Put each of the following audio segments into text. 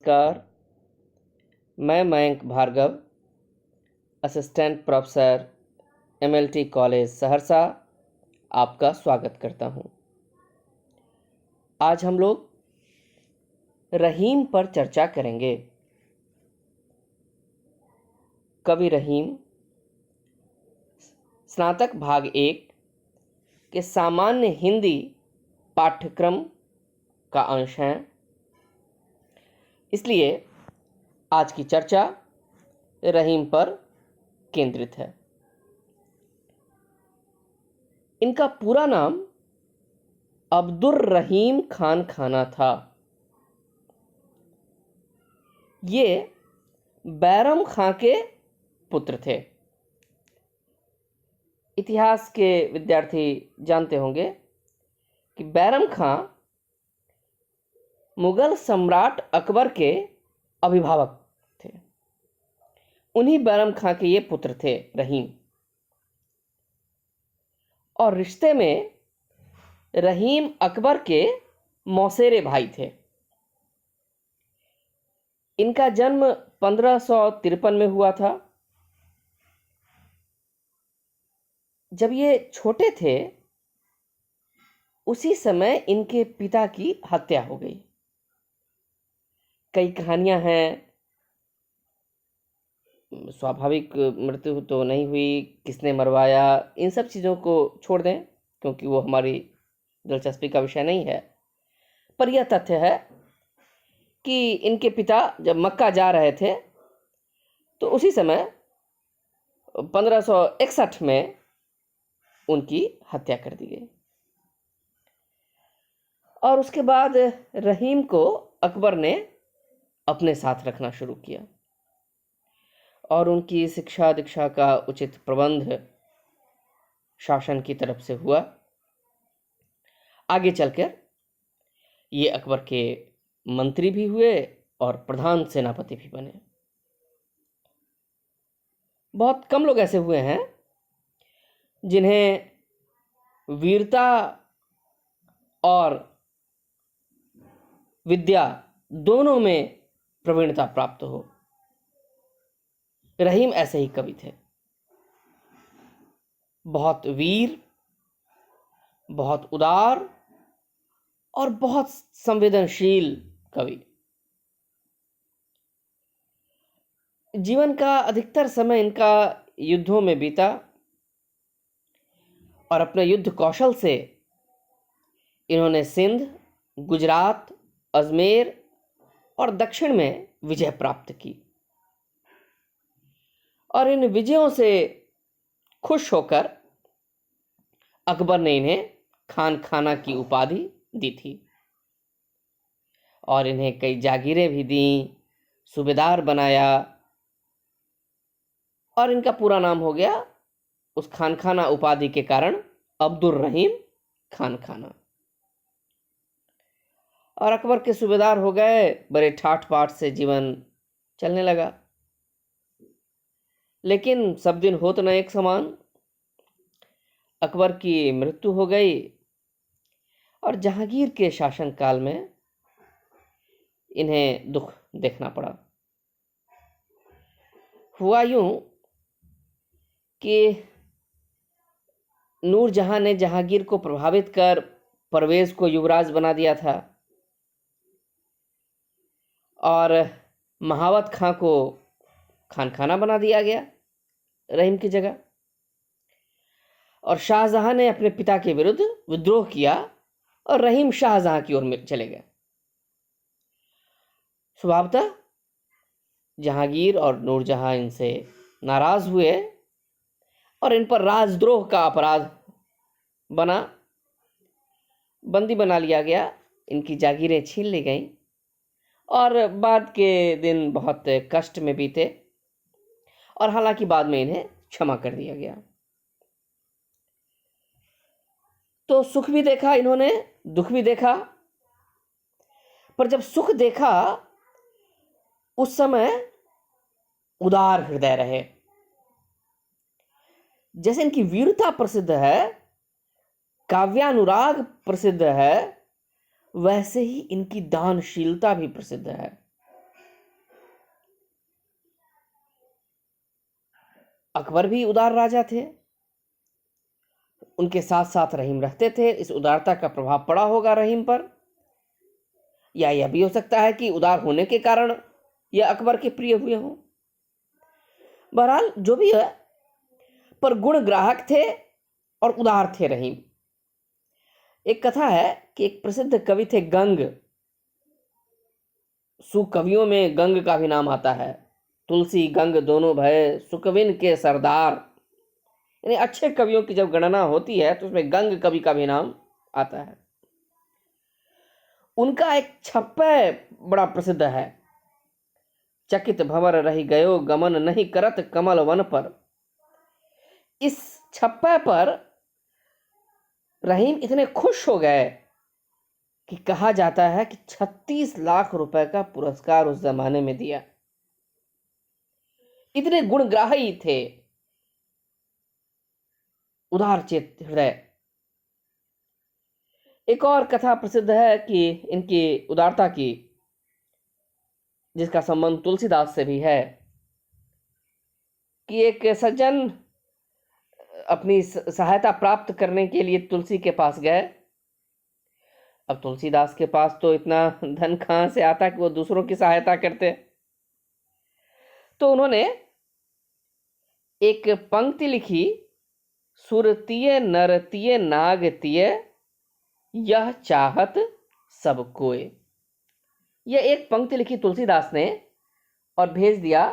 नमस्कार। मैं Mayank Bhargava, assistant professor MLT college Saharsa आपका स्वागत करता हूं। आज हम लोग रहीम पर चर्चा करेंगे। कवि रहीम स्नातक भाग 1 के सामान्य हिंदी पाठ्यक्रम का अंश हैं, इसलिए आज की चर्चा रहीम पर केंद्रित है। इनका पूरा नाम अब्दुर रहीम खान खाना था। ये बैरम खां के पुत्र थे। इतिहास के विद्यार्थी जानते होंगे कि बैरम खां मुगल सम्राट अकबर के अभिभावक थे। उन्हीं बैरम खां के ये पुत्र थे रहीम, और रिश्ते में रहीम अकबर के मौसेरे भाई थे। इनका जन्म 1553 में हुआ था। जब ये छोटे थे उसी समय इनके पिता की हत्या हो गई। कई कहानियां हैं, स्वाभाविक मृत्यु तो नहीं हुई, किसने मरवाया, इन सब चीज़ों को छोड़ दें क्योंकि वो हमारी दिलचस्पी का विषय नहीं है। पर यह तथ्य है कि इनके पिता जब मक्का जा रहे थे तो उसी समय 1561 में उनकी हत्या कर दी गई। और उसके बाद रहीम को अकबर ने अपने साथ रखना शुरू किया और उनकी शिक्षा दीक्षा का उचित प्रबंध शासन की तरफ से हुआ। आगे चलकर ये अकबर के मंत्री भी हुए और प्रधान सेनापति भी बने। बहुत कम लोग ऐसे हुए हैं जिन्हें वीरता और विद्या दोनों में प्रवीणता प्राप्त हो। रहीम ऐसे ही कवि थे। बहुत वीर, बहुत उदार और बहुत संवेदनशील कवि। जीवन का अधिकतर समय इनका युद्धों में बीता और अपने युद्ध कौशल से इन्होंने सिंध, गुजरात, अजमेर और दक्षिण में विजय प्राप्त की। और इन विजयों से खुश होकर अकबर ने इन्हें खान खाना की उपाधि दी थी और इन्हें कई जागीरें भी दी, सूबेदार बनाया और इनका पूरा नाम हो गया उस खान खाना उपाधि के कारण अब्दुर रहीम खान खाना। और अकबर के सूबेदार हो गए, बड़े ठाठ बाट से जीवन चलने लगा। लेकिन सब दिन होत न एक समान। अकबर की मृत्यु हो गई और जहांगीर के शासनकाल में इन्हें दुख देखना पड़ा। हुआ यूं कि नूरजहां ने जहांगीर को प्रभावित कर परवेज को युवराज बना दिया था और महावत खां को खान खाना बना दिया गया रहीम की जगह। और शाहजहां ने अपने पिता के विरुद्ध विद्रोह किया और रहीम शाहजहां की ओर चले गए। स्वभावतः जहांगीर और नूरजहां इनसे नाराज हुए और इन पर राजद्रोह का अपराध बना, बंदी बना लिया गया, इनकी जागीरें छीन ली गईं और बाद के दिन बहुत कष्ट में बीते। और हालांकि बाद में इन्हें क्षमा कर दिया गया। तो सुख भी देखा इन्होंने, दुख भी देखा। पर जब सुख देखा उस समय उदार हृदय रहे। जैसे इनकी वीरता प्रसिद्ध है, काव्यानुराग प्रसिद्ध है, वैसे ही इनकी दानशीलता भी प्रसिद्ध है। अकबर भी उदार राजा थे, उनके साथ साथ रहीम रहते थे। इस उदारता का प्रभाव पड़ा होगा रहीम पर, या यह भी हो सकता है कि उदार होने के कारण यह अकबर के प्रिय हुए हों। बहरहाल जो भी है, पर गुण ग्राहक थे और उदार थे रहीम। एक कथा है कि एक प्रसिद्ध कवि थे गंग। सुकवियों में गंग का भी नाम आता है। तुलसी गंग दोनों भय सुकविन के सरदार, यानी अच्छे कवियों की जब गणना होती है तो उसमें गंग कवि का भी नाम आता है। उनका एक छप्पय बड़ा प्रसिद्ध है। चकित भंवर रही गयो गमन नहीं करत कमल वन पर। इस छप्पय पर रहीम इतने खुश हो गए कि कहा जाता है कि 36 लाख रुपए का पुरस्कार उस जमाने में दिया। इतने गुणग्राही थे, उदार चेत हृदय। एक और कथा प्रसिद्ध है कि इनकी उदारता की, जिसका संबंध तुलसीदास से भी है, कि एक सज्जन अपनी सहायता प्राप्त करने के लिए तुलसी के पास गए। अब तुलसीदास के पास तो इतना धन कहां से आता कि वो दूसरों की सहायता करते। तो उन्होंने एक पंक्ति लिखी, सुरतीय नरतीय नागतीय यह चाहत सब कोय। यह एक पंक्ति लिखी तुलसीदास ने और भेज दिया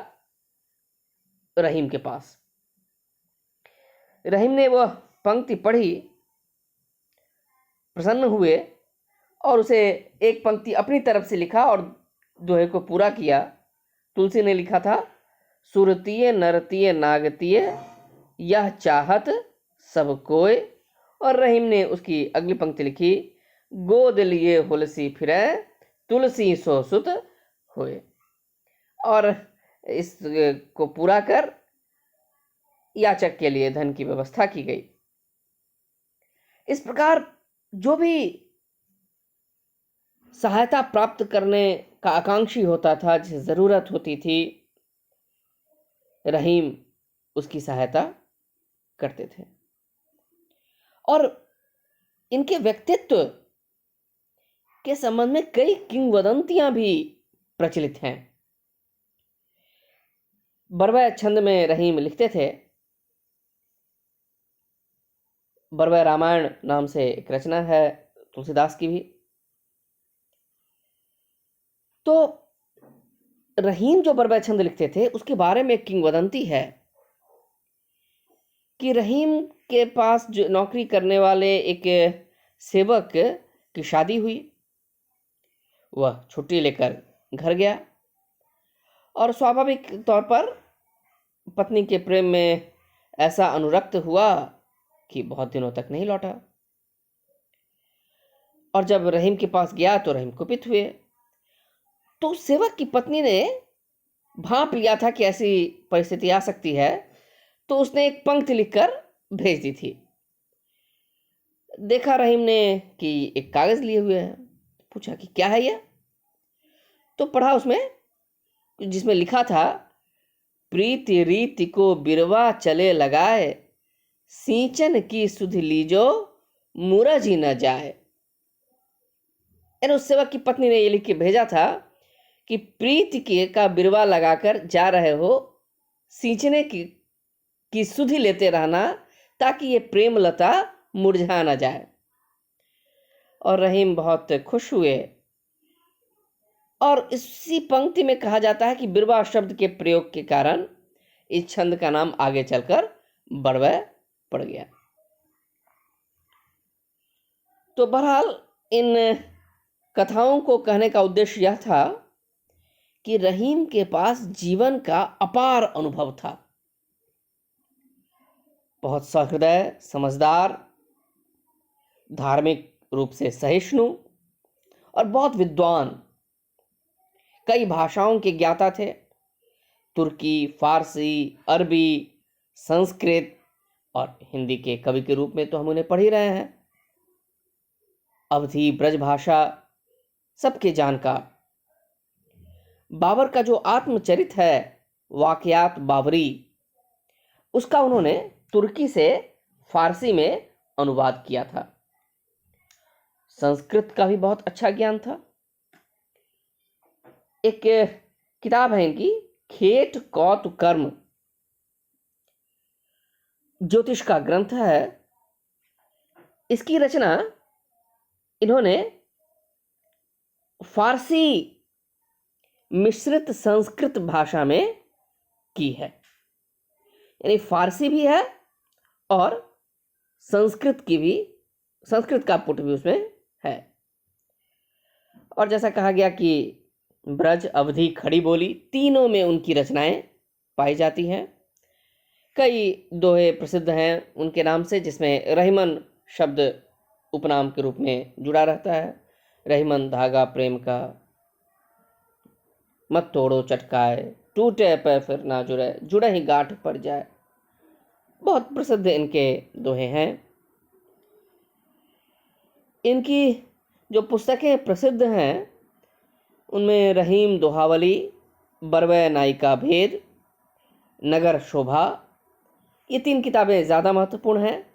रहीम के पास। रहीम ने वह पंक्ति पढ़ी, प्रसन्न हुए और उसे एक पंक्ति अपनी तरफ से लिखा और दोहे को पूरा किया। तुलसी ने लिखा था, सुरतीय नरतीय नागतीय यह चाहत सब कोय, और रहीम ने उसकी अगली पंक्ति लिखी, गोद लिए हुलसी फिरे तुलसी सो सुत होए। और इस को पूरा कर याचक के लिए धन की व्यवस्था की गई। इस प्रकार जो भी सहायता प्राप्त करने का आकांक्षी होता था, जिसे जरूरत होती थी, रहीम उसकी सहायता करते थे। और इनके व्यक्तित्व के संबंध में कई किंवदंतियां भी प्रचलित हैं। बरवै छंद में रहीम लिखते थे। बरवै रामायण नाम से एक रचना है तुलसीदास की भी। तो रहीम जो बरवै छंद लिखते थे उसके बारे में एक किंवदंती है कि रहीम के पास जो नौकरी करने वाले एक सेवक की शादी हुई। वह छुट्टी लेकर घर गया और स्वाभाविक तौर पर पत्नी के प्रेम में ऐसा अनुरक्त हुआ कि बहुत दिनों तक नहीं लौटा। और जब रहीम के पास गया तो रहीम कुपित हुए। तो सेवक की पत्नी ने भांप लिया था कि ऐसी परिस्थिति आ सकती है, तो उसने एक पंक्ति लिखकर भेज दी थी। देखा रहीम ने कि एक कागज लिए हुए है, पूछा कि क्या है यह। तो पढ़ा उसमें, जिसमें लिखा था, प्रीति रीति को बिरवा चले लगाए सींचन की सुध लीजो मूरज ही न जाए। उस सेवक की पत्नी ने ये लिख के भेजा था कि प्रीति के का बिरवा लगाकर जा रहे हो, सींचने की सुधि लेते रहना ताकि ये प्रेम लता मुरझा न जाए। और रहीम बहुत खुश हुए। और इसी पंक्ति में कहा जाता है कि बिरवा शब्द के प्रयोग के कारण इस छंद का नाम आगे चलकर बरवै पड़ गया। तो बहरहाल इन कथाओं को कहने का उद्देश्य यह था कि रहीम के पास जीवन का अपार अनुभव था। बहुत सहृदय, समझदार, धार्मिक रूप से सहिष्णु और बहुत विद्वान। कई भाषाओं के ज्ञाता थे, तुर्की, फारसी, अरबी, संस्कृत और हिंदी के कवि के रूप में तो हम उन्हें पढ़ ही रहे हैं। अवधी, ब्रज भाषा सबके जानकार। बाबर का जो आत्मचरित है वाकयात बाबरी, उसका उन्होंने तुर्की से फारसी में अनुवाद किया था। संस्कृत का भी बहुत अच्छा ज्ञान था। एक किताब है इनकी, खेट कौतु कर्म, ज्योतिष का ग्रंथ है। इसकी रचना इन्होंने फारसी मिश्रित संस्कृत भाषा में की है। यानी फारसी भी है और संस्कृत का पुट भी उसमें है। और जैसा कहा गया कि ब्रज, अवधी, खड़ी बोली, तीनों में उनकी रचनाएं पाई जाती हैं। कई दोहे प्रसिद्ध हैं उनके नाम से, जिसमें रहीमन शब्द उपनाम के रूप में जुड़ा रहता है। रहीमन धागा प्रेम का, मत तोड़ो चटकाए, टूटे पे फिर ना जुड़े, जुड़े ही गांठ पड़ जाए। बहुत प्रसिद्ध इनके दोहे हैं। इनकी जो पुस्तकें प्रसिद्ध हैं उनमें रहीम दोहावली, बरवै नायिका भेद, नगर शोभा, ये 3 किताबें ज़्यादा महत्वपूर्ण हैं।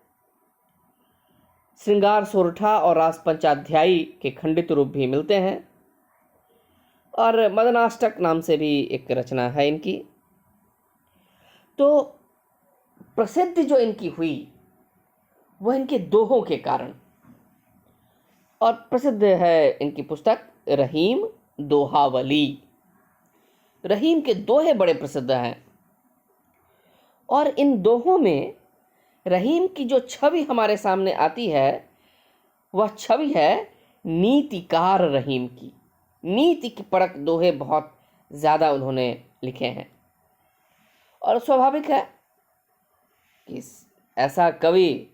श्रृंगार सोरठा और रास पंचाध्यायी के खंडित रूप भी मिलते हैं। और मदनाष्टक नाम से भी एक रचना है इनकी। तो प्रसिद्ध जो इनकी हुई वह इनके दोहों के कारण। और प्रसिद्ध है इनकी पुस्तक रहीम दोहावली। रहीम के दोहे बड़े प्रसिद्ध हैं। और इन दोहों में रहीम की जो छवि हमारे सामने आती है वह छवि है नीतिकार रहीम की। नीति की परक दोहे बहुत ज़्यादा उन्होंने लिखे हैं। और स्वाभाविक है कि ऐसा कवि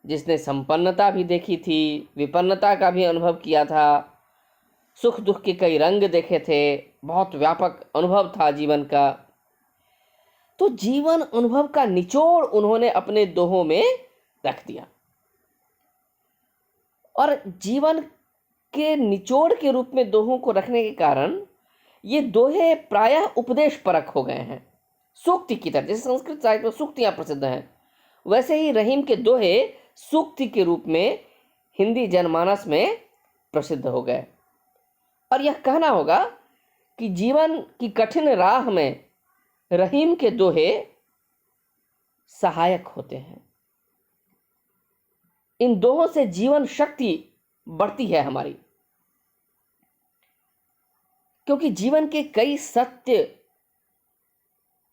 जिसने संपन्नता भी देखी थी, विपन्नता का भी अनुभव किया था, सुख दुख के कई रंग देखे थे, बहुत व्यापक अनुभव था जीवन का, तो जीवन अनुभव का निचोड़ उन्होंने अपने दोहों में रख दिया। और जीवन के निचोड़ के रूप में दोहों को रखने के कारण ये दोहे प्रायः उपदेश परक हो गए हैं, सूक्ति की तरह। जैसे संस्कृत साहित्य में सूक्तियां प्रसिद्ध हैं, वैसे ही रहीम के दोहे सूक्ति के रूप में हिंदी जनमानस में प्रसिद्ध हो गए। और यह कहना होगा कि जीवन की कठिन राह में रहीम के दोहे सहायक होते हैं। इन दोहों से जीवन शक्ति बढ़ती है हमारी, क्योंकि जीवन के कई सत्य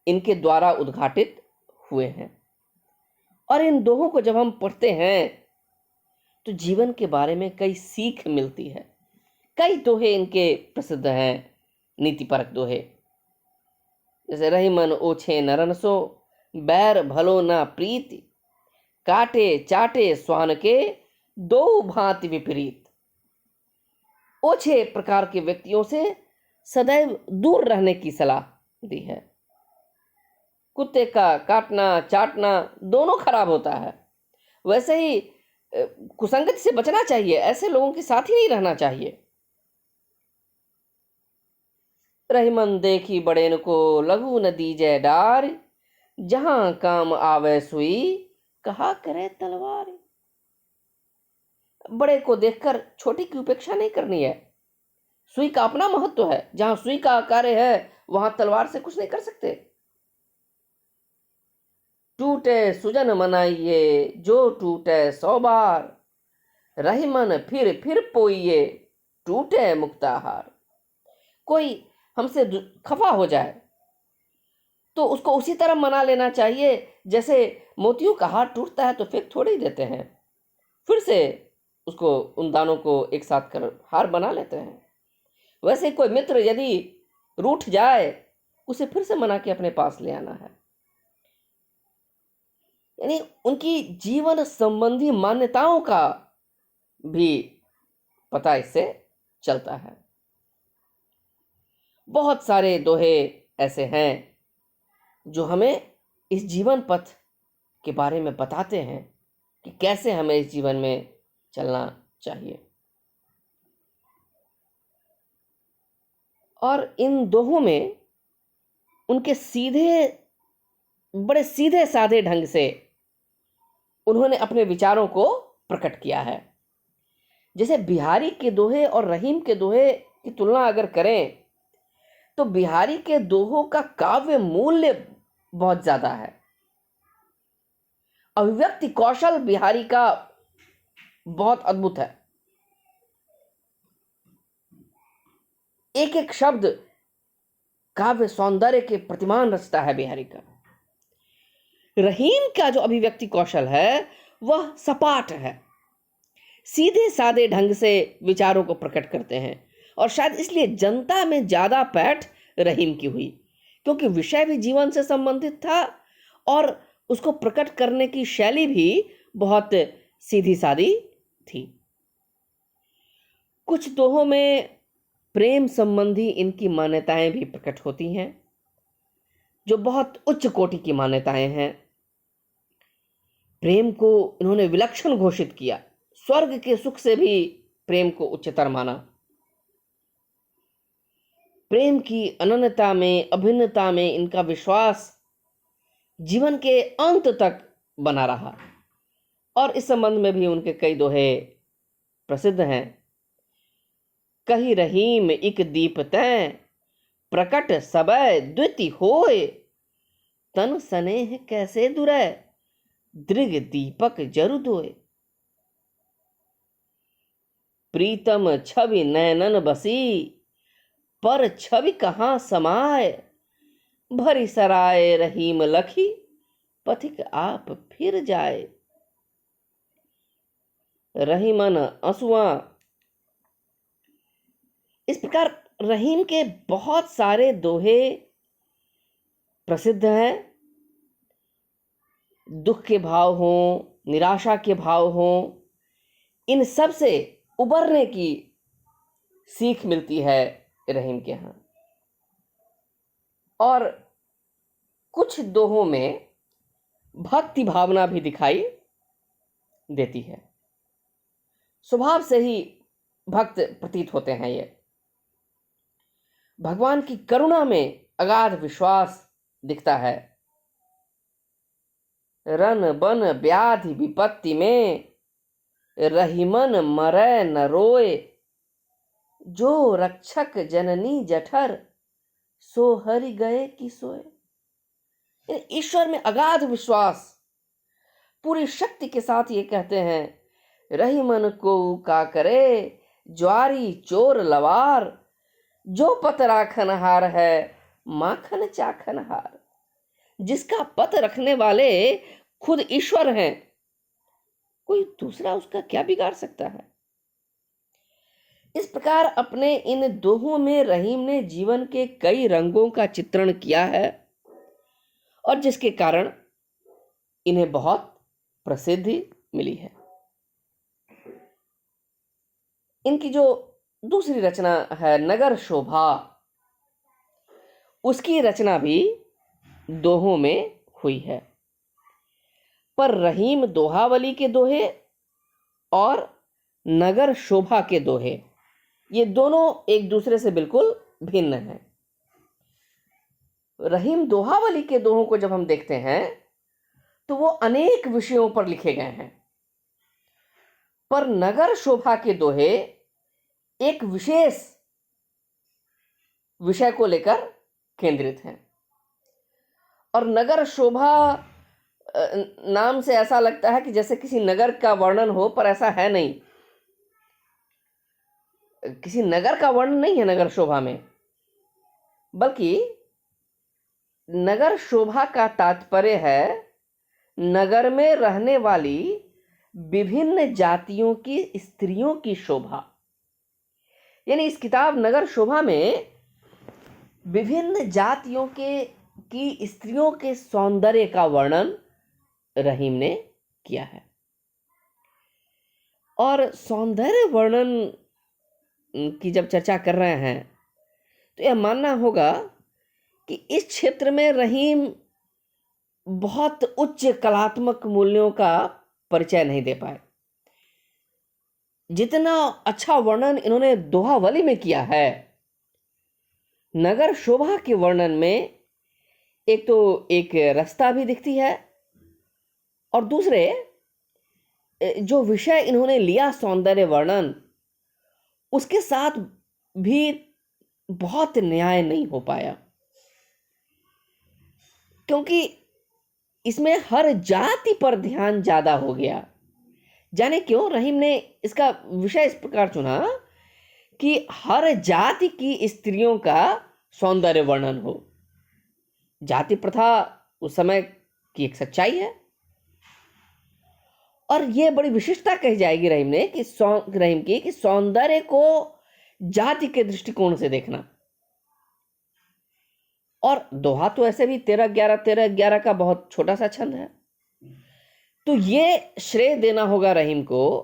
इनके द्वारा उद्घाटित हुए हैं। और इन दोहों को जब हम पढ़ते हैं तो जीवन के बारे में कई सीख मिलती है। कई दोहे इनके प्रसिद्ध हैं, नीतिपरक दोहे। जैसे रहीमन ओछे नरन सो, बैर भलो ना प्रीति, काटे चाटे स्वान के, दो भांति विपरीत। ओछे प्रकार के व्यक्तियों से सदैव दूर रहने की सलाह दी है। कुत्ते का काटना चाटना दोनों खराब होता है। वैसे ही कुसंगति से बचना चाहिए, ऐसे लोगों के साथ ही नहीं रहना चाहिए। रहीमन देखी बड़ेन को, लघु न दीजै डार, जहां काम आवे सुई, कहा करे तलवार। बड़े को देखकर छोटी की उपेक्षा नहीं करनी है। सुई का अपना महत्व है। जहां सुई का कार्य है वहां तलवार से कुछ नहीं कर सकते। टूटे सुजन मनाइए, जो टूटे 100 बार, रहीमन फिर पोइए, टूटे मुक्ताहार। कोई हमसे खफा हो जाए तो उसको उसी तरह मना लेना चाहिए जैसे मोतियों का हार टूटता है तो फेंक थोड़ी ही देते हैं, फिर से उसको उन दानों को एक साथ कर हार बना लेते हैं। वैसे कोई मित्र यदि रूठ जाए उसे फिर से मना के अपने पास ले आना है। यानी उनकी जीवन संबंधी मान्यताओं का भी पता इससे चलता है। बहुत सारे दोहे ऐसे हैं जो हमें इस जीवन पथ के बारे में बताते हैं कि कैसे हमें इस जीवन में चलना चाहिए। और इन दोहों में उनके सीधे बड़े सीधे साधे ढंग से उन्होंने अपने विचारों को प्रकट किया है। जैसे बिहारी के दोहे और रहीम के दोहे की तुलना अगर करें तो बिहारी के दोहों का काव्य मूल्य बहुत ज्यादा है। अभिव्यक्ति कौशल बिहारी का बहुत अद्भुत है। एक एक शब्द काव्य सौंदर्य के प्रतिमान रचता है बिहारी का। रहीम का जो अभिव्यक्ति कौशल है वह सपाट है, सीधे साधे ढंग से विचारों को प्रकट करते हैं, और शायद इसलिए जनता में ज्यादा पैठ रहीम की हुई, क्योंकि विषय भी जीवन से संबंधित था और उसको प्रकट करने की शैली भी बहुत सीधी सादी थी। कुछ दोहों में प्रेम संबंधी इनकी मान्यताएं भी प्रकट होती हैं, जो बहुत उच्च कोटि की मान्यताएं हैं। प्रेम को इन्होंने विलक्षण घोषित किया, स्वर्ग के सुख से भी प्रेम को उच्चतर माना। प्रेम की अनन्यता में, अभिन्नता में इनका विश्वास जीवन के अंत तक बना रहा, और इस संबंध में भी उनके कई दोहे प्रसिद्ध हैं। कही रहीम इक दीप तैं, प्रकट सबय द्विति होय, तन स्नेह कैसे दुरै, दृग दीपक जरु दोय। प्रीतम छवि नैनन बसी, पर छवि कहाँ समाय, भरी सराय रहीम लखी, पथिक आप फिर जाए। रहीमन असुआ। इस प्रकार रहीम के बहुत सारे दोहे प्रसिद्ध हैं। दुख के भाव हों, निराशा के भाव हों, इन सब से उबरने की सीख मिलती है रहीम के यहाँ। और कुछ दोहों में भक्ति भावना भी दिखाई देती है। स्वभाव से ही भक्त प्रतीत होते हैं ये। भगवान की करुणा में अगाध विश्वास दिखता है। रन बन व्याधि विपत्ति में, रहीमन मरै न रोए, जो रक्षक जननी जठर, सो हरि गए कि सोए। ईश्वर में अगाध विश्वास, पूरी शक्ति के साथ ये कहते हैं, रहीमन को का करे, ज्वारी चोर लवार, जो पत राखन हार है, माखन चाखन हार। जिसका पत रखने वाले खुद ईश्वर हैं, कोई दूसरा उसका क्या बिगाड़ सकता है। इस प्रकार अपने इन दोहों में रहीम ने जीवन के कई रंगों का चित्रण किया है, और जिसके कारण इन्हें बहुत प्रसिद्धि मिली है। इनकी जो दूसरी रचना है नगर शोभा, उसकी रचना भी दोहों में हुई है। पर रहीम दोहावली के दोहे और नगर शोभा के दोहे, ये दोनों एक दूसरे से बिल्कुल भिन्न हैं। रहीम दोहावली के दोहों को जब हम देखते हैं तो वो अनेक विषयों पर लिखे गए हैं, पर नगर शोभा के दोहे एक विशेष विषय को लेकर केंद्रित हैं। और नगर शोभा नाम से ऐसा लगता है कि जैसे किसी नगर का वर्णन हो, पर ऐसा है नहीं। किसी नगर का वर्णन नहीं है नगर शोभा में, बल्कि नगर शोभा का तात्पर्य है नगर में रहने वाली विभिन्न जातियों की स्त्रियों की शोभा। यानी इस किताब नगर शोभा में विभिन्न जातियों की स्त्रियों के सौंदर्य का वर्णन रहीम ने किया है। और सौंदर्य वर्णन की जब चर्चा कर रहे हैं तो यह मानना होगा कि इस क्षेत्र में रहीम बहुत उच्च कलात्मक मूल्यों का परिचय नहीं दे पाए। जितना अच्छा वर्णन इन्होंने दोहावली में किया है, नगर शोभा के वर्णन में एक तो एक रास्ता भी दिखती है, और दूसरे जो विषय इन्होंने लिया सौंदर्य वर्णन, उसके साथ भी बहुत न्याय नहीं हो पाया, क्योंकि इसमें हर जाति पर ध्यान ज्यादा हो गया। जाने क्यों रहीम ने इसका विषय इस प्रकार चुना कि हर जाति की स्त्रियों का सौंदर्य वर्णन हो। जाति प्रथा उस समय की एक सच्चाई है, और यह बड़ी विशिष्टता कही जाएगी रहीम की कि सौंदर्य को जाति के दृष्टिकोण से देखना। और दोहा तो ऐसे भी 13-11 का बहुत छोटा सा छंद है, तो ये श्रेय देना होगा रहीम को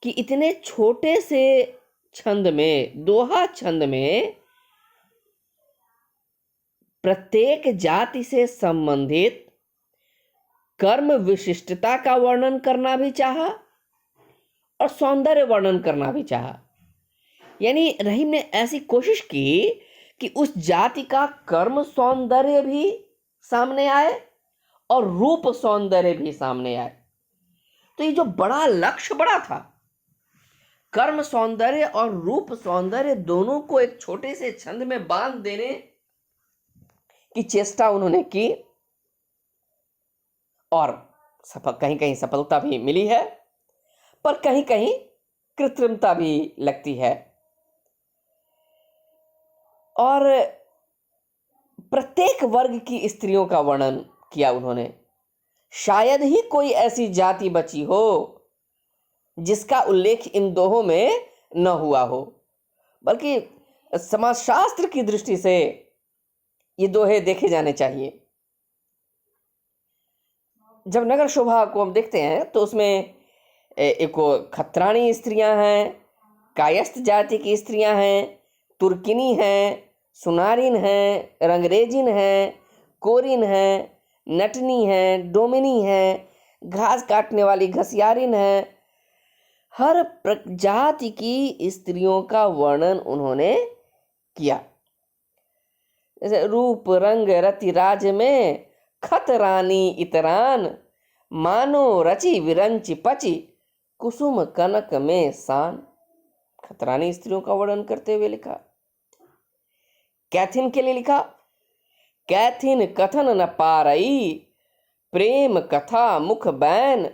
कि इतने छोटे से छंद में, दोहा छंद में, प्रत्येक जाति से संबंधित कर्म विशिष्टता का वर्णन करना भी चाहा और सौंदर्य वर्णन करना भी चाहा। यानी रहीम ने ऐसी कोशिश की कि उस जाति का कर्म सौंदर्य भी सामने आए और रूप सौंदर्य भी सामने आए। तो ये जो बड़ा लक्ष्य बड़ा था, कर्म सौंदर्य और रूप सौंदर्य दोनों को एक छोटे से छंद में बांध देने की चेष्टा उन्होंने की, और कहीं कहीं सफलता भी मिली है, पर कहीं कहीं कृत्रिमता भी लगती है। और प्रत्येक वर्ग की स्त्रियों का वर्णन किया उन्होंने। शायद ही कोई ऐसी जाति बची हो जिसका उल्लेख इन दोहों में न हुआ हो, बल्कि समाजशास्त्र की दृष्टि से ये दोहे देखे जाने चाहिए। जब नगर शोभा को हम देखते हैं तो उसमें एक खत्राणी स्त्रियां हैं, कायस्थ जाति की स्त्रियां हैं, तुर्किनी हैं, सुनारिन हैं, रंगरेजिन हैं, कोरिन हैं, नटनी हैं, डोमिनी हैं, घास काटने वाली घसियारिन हैं। हर जाति की स्त्रियों का वर्णन उन्होंने किया। जैसे रूप रंग रति राज में खतरानी इतरान, मानो रची विरंची पची कुसुम कनक में सान। खतरानी स्त्रियों का वर्णन करते हुए लिखा। कैथिन के लिए लिखा, कैथिन कथन न पारई, प्रेम कथा मुख बैन,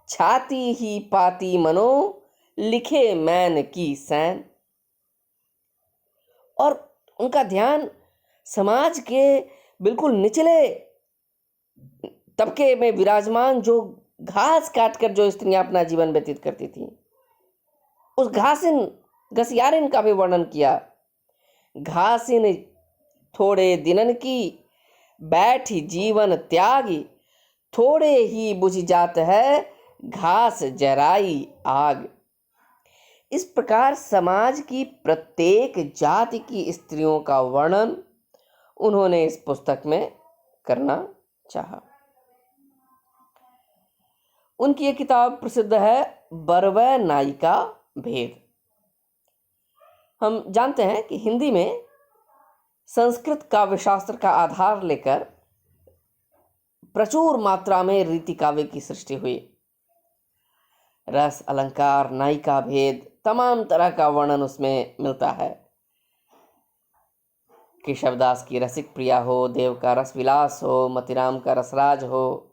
छाती ही पाती मनो, लिखे मैन की सैन। और उनका ध्यान समाज के बिल्कुल निचले तबके में विराजमान जो घास काटकर जो स्त्रियां अपना जीवन व्यतीत करती थी, उस घसियारिन का भी वर्णन किया। घासिन थोड़े दिनन की, बैठी जीवन त्यागी, थोड़े ही बुझ जात है घास जराई आग। इस प्रकार समाज की प्रत्येक जाति की स्त्रियों का वर्णन उन्होंने इस पुस्तक में करना चाहा। उनकी एक किताब प्रसिद्ध है, बरवै नायिका भेद। हम जानते हैं कि हिंदी में संस्कृत काव्यशास्त्र का आधार लेकर प्रचुर मात्रा में रीति काव्य की सृष्टि हुई। रस, अलंकार, नायिका भेद, तमाम तरह का वर्णन उसमें मिलता है। केशवदास की रसिक प्रिया हो, देव का रस विलास हो, मतिराम का रसराज हो,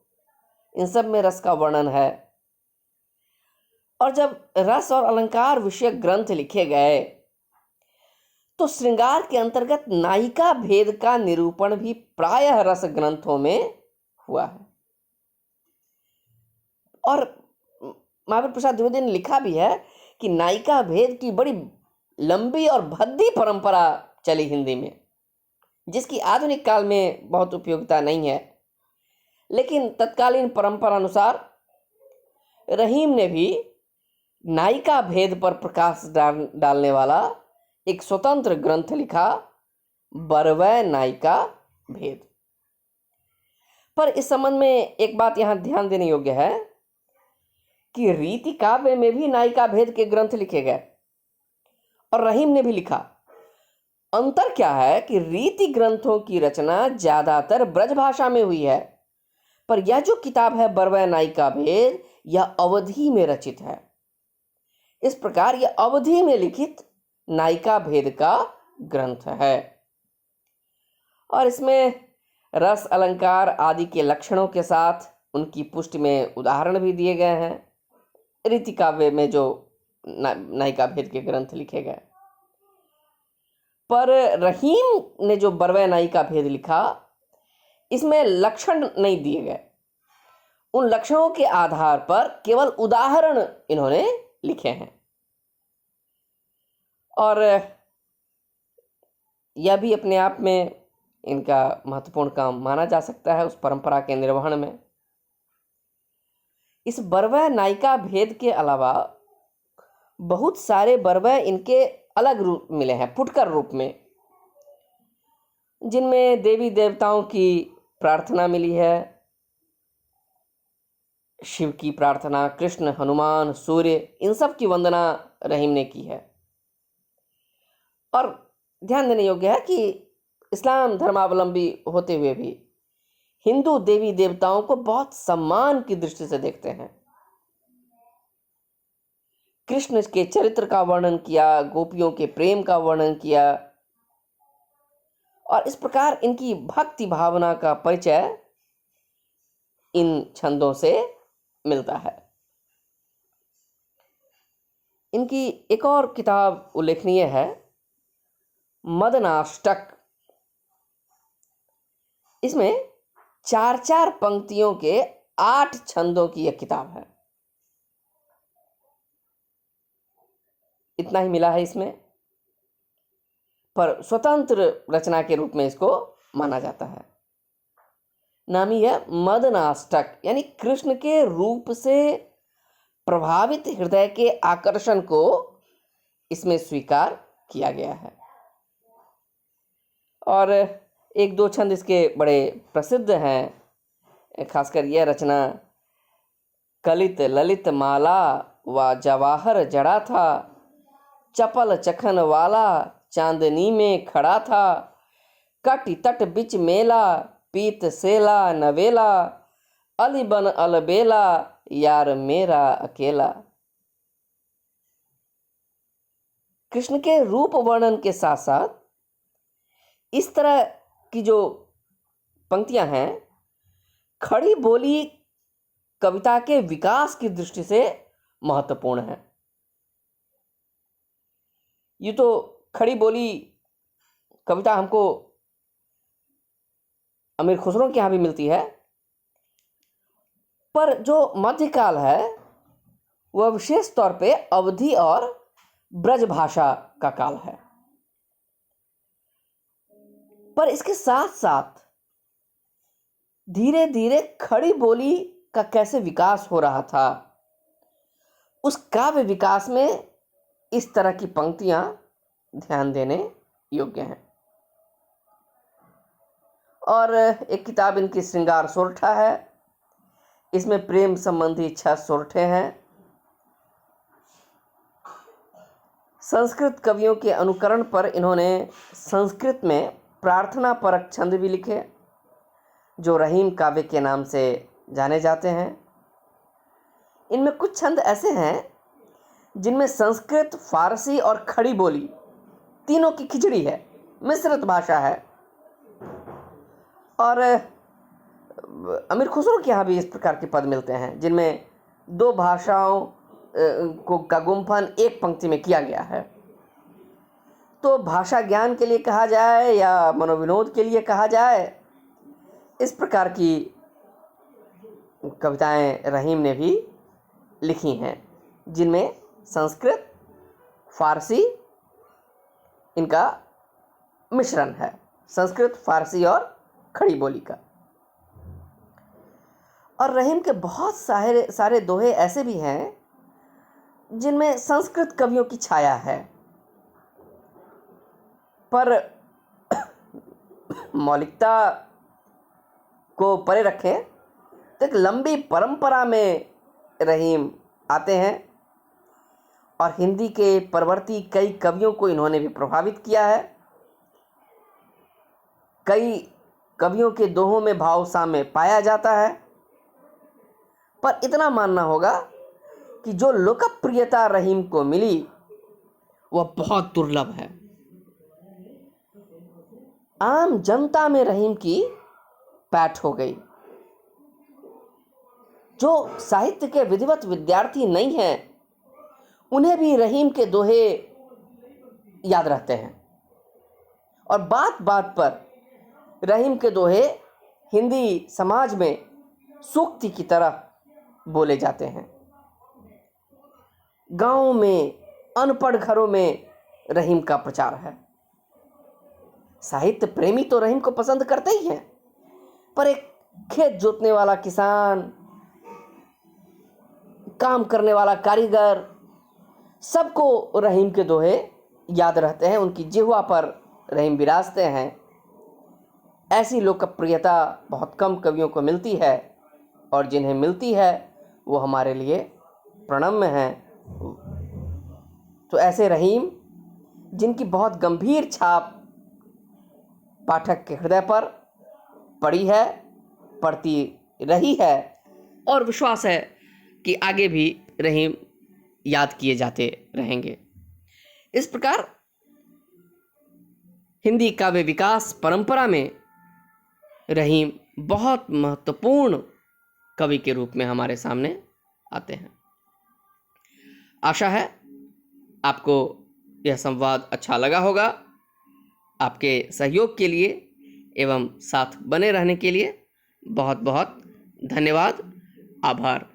इन सब में रस का वर्णन है। और जब रस और अलंकार विषयक ग्रंथ लिखे गए तो श्रृंगार के अंतर्गत नायिका भेद का निरूपण भी प्रायः रस ग्रंथों में हुआ है। और महावीर प्रसाद द्विवेदी ने लिखा भी है कि नायिका भेद की बड़ी लंबी और भद्दी परंपरा चली हिंदी में, जिसकी आधुनिक काल में बहुत उपयोगिता नहीं है, लेकिन तत्कालीन परंपरा अनुसार रहीम ने भी नायिका भेद पर प्रकाश डालने वाला एक स्वतंत्र ग्रंथ लिखा, बरवै नायिका भेद। पर इस संबंध में एक बात यहां ध्यान देने योग्य है कि रीति काव्य में भी नायिका भेद के ग्रंथ लिखे गए और रहीम ने भी लिखा, अंतर क्या है कि रीति ग्रंथों की रचना ज्यादातर ब्रज भाषा में हुई है, पर यह जो किताब है बरवै नायिका भेद, यह अवधी में रचित है। इस प्रकार यह अवधी में लिखित नायिका भेद का ग्रंथ है और इसमें रस अलंकार आदि के लक्षणों के साथ उनकी पुष्टि में उदाहरण भी दिए गए हैं। रीति काव्य में जो नायिका भेद के ग्रंथ लिखे गए, पर रहीम ने जो बरवै नायिका भेद लिखा, इसमें लक्षण नहीं दिए गए। उन लक्षणों के आधार पर केवल उदाहरण इन्होंने लिखे हैं और यह भी अपने आप में इनका महत्वपूर्ण काम माना जा सकता है उस परंपरा के निर्वहन में। इस बरवै नायिका भेद के अलावा बहुत सारे बरवै इनके अलग रूप मिले हैं, फुटकर रूप में, जिनमें देवी देवताओं की प्रार्थना मिली है, शिव की प्रार्थना, कृष्ण, हनुमान, सूर्य, इन सब की वंदना रहीम ने की है। और ध्यान देने योग्य है कि इस्लाम धर्मावलंबी होते हुए भी हिंदू देवी देवताओं को बहुत सम्मान की दृष्टि से देखते हैं। कृष्ण के चरित्र का वर्णन किया, गोपियों के प्रेम का वर्णन किया और इस प्रकार इनकी भक्ति भावना का परिचय इन छंदों से मिलता है। इनकी एक और किताब उल्लेखनीय है, मदनाष्टक। इसमें 4-4 पंक्तियों के 8 छंदों की यह किताब है। इतना ही मिला है इसमें, पर स्वतंत्र रचना के रूप में इसको माना जाता है। नामी है मदनाष्टक, यानी कृष्ण के रूप से प्रभावित हृदय के आकर्षण को इसमें स्वीकार किया गया है। और 1-2 छंद इसके बड़े प्रसिद्ध हैं, खासकर यह रचना, कलित ललित माला व जवाहर जड़ा था, चपल चखन वाला चांदनी में खड़ा था, कटि तट बिच मेला पीत सेला नवेला, अलीबन अलबेला यार मेरा अकेला। कृष्ण के रूप वर्णन के साथ साथ इस तरह की जो पंक्तियां हैं, खड़ी बोली कविता के विकास की दृष्टि से महत्वपूर्ण है। ये तो खड़ी बोली कविता हमको अमीर खुसरो के यहाँ भी मिलती है, पर जो मध्यकाल है वह विशेष तौर पे अवधी और ब्रज भाषा का काल है। पर इसके साथ साथ धीरे धीरे खड़ी बोली का कैसे विकास हो रहा था, उस काव्य विकास में इस तरह की पंक्तियां ध्यान देने योग्य हैं। और एक किताब इनकी श्रृंगार सोरठा है। इसमें प्रेम संबंधी 6 सोरठे हैं। संस्कृत कवियों के अनुकरण पर इन्होंने संस्कृत में प्रार्थना परक छंद भी लिखे, जो रहीम काव्य के नाम से जाने जाते हैं। इनमें कुछ छंद ऐसे हैं जिनमें संस्कृत, फारसी और खड़ी बोली तीनों की खिचड़ी है, मिश्रित भाषा है। और अमीर खुसरो के यहाँ भी इस प्रकार के पद मिलते हैं जिनमें 2 भाषाओं का गुम्फन एक पंक्ति में किया गया है। तो भाषा ज्ञान के लिए कहा जाए या मनोविनोद के लिए कहा जाए, इस प्रकार की कविताएं रहीम ने भी लिखी हैं, जिनमें संस्कृत, फारसी इनका मिश्रण है, संस्कृत, फारसी और खड़ी बोली का। और रहीम के बहुत सारे दोहे ऐसे भी हैं जिनमें संस्कृत कवियों की छाया है, पर मौलिकता को परे रखें तो एक लंबी परंपरा में रहीम आते हैं और हिंदी के परवर्ती कई कवियों को इन्होंने भी प्रभावित किया है। कई कवियों के दोहों में भाव साम्य पाया जाता है, पर इतना मानना होगा कि जो लोकप्रियता रहीम को मिली वह बहुत दुर्लभ है। आम जनता में रहीम की पैठ हो गई। जो साहित्य के विधिवत विद्यार्थी नहीं हैं, उन्हें भी रहीम के दोहे याद रहते हैं और बात बात पर रहीम के दोहे हिंदी समाज में सूक्ति की तरह बोले जाते हैं। गांवों में, अनपढ़ घरों में रहीम का प्रचार है। साहित्य प्रेमी तो रहीम को पसंद करते ही हैं, पर एक खेत जोतने वाला किसान, काम करने वाला कारीगर, सबको रहीम के दोहे याद रहते हैं। उनकी जिह्वा पर रहीम विराजते हैं। ऐसी लोकप्रियता बहुत कम कवियों को मिलती है, और जिन्हें मिलती है वो हमारे लिए प्रणम्य हैं। तो ऐसे रहीम, जिनकी बहुत गंभीर छाप पाठक के हृदय पर पड़ी है, पड़ती रही है, और विश्वास है कि आगे भी रहीम याद किए जाते रहेंगे। इस प्रकार हिंदी काव्य विकास परंपरा में रहीम बहुत महत्वपूर्ण कवि के रूप में हमारे सामने आते हैं। आशा है आपको यह संवाद अच्छा लगा होगा। आपके सहयोग के लिए एवं साथ बने रहने के लिए बहुत बहुत धन्यवाद, आभार।